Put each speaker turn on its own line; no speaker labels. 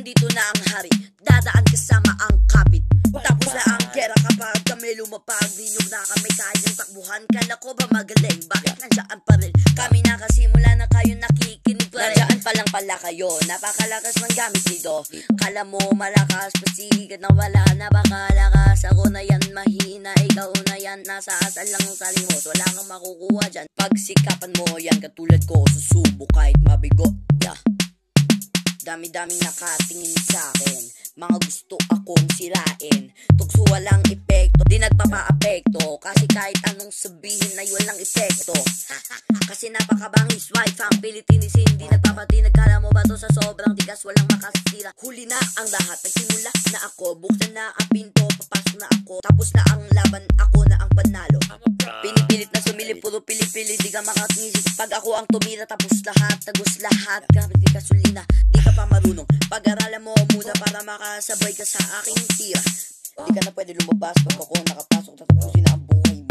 nandito na ang hari, dadaan kasama ang kapit. Tapos na ang gera kapag kami lumapag, di nyo na kami kayang takbuhan. Kala ko ba magaling, bakit nandiyan pa rin? Kami nakasimula na kayo nakikinig pa rin. Nandiyan pa lang pala kayo, napakalakas ng gamit nito. Kala mo malakas, pasigat na wala na bakalakas. Ako na yan mahina, ikaw na yan, nasa asal lang ang salimot. Wala kang makukuha dyan, pagsikapan mo yan. Katulad ko, susubok kahit mabigo. Yeah. Dami-daming nakatingin sa akin, mga gusto akong sirain. Tukso walang epekto, di nagpapa-apekto. Kasi kahit anong sabihin ay walang epekto. Kasi napakabangis, wife ang Pilipines. Hindi nagpapatinag, kala mo ba to sa sobrang tigas walang makasira. Huli na ang lahat, nagsimula na ako. Buksan na ang pinto, papasok na ako. Tapos na ang laban, ako na ang panalo. Pinipilit na sumilip, puro pili-pili, di ka makatingisi. Pag ako ang tumira, tapos lahat, tagos lahat. Kapit di kasulina, di ka pa marunong. Pag-aralan mo muna para makasabay ka sa aking tira. Di ka na pwede lumabas pag ako nakapasok, tatapusin na ang buhay mo.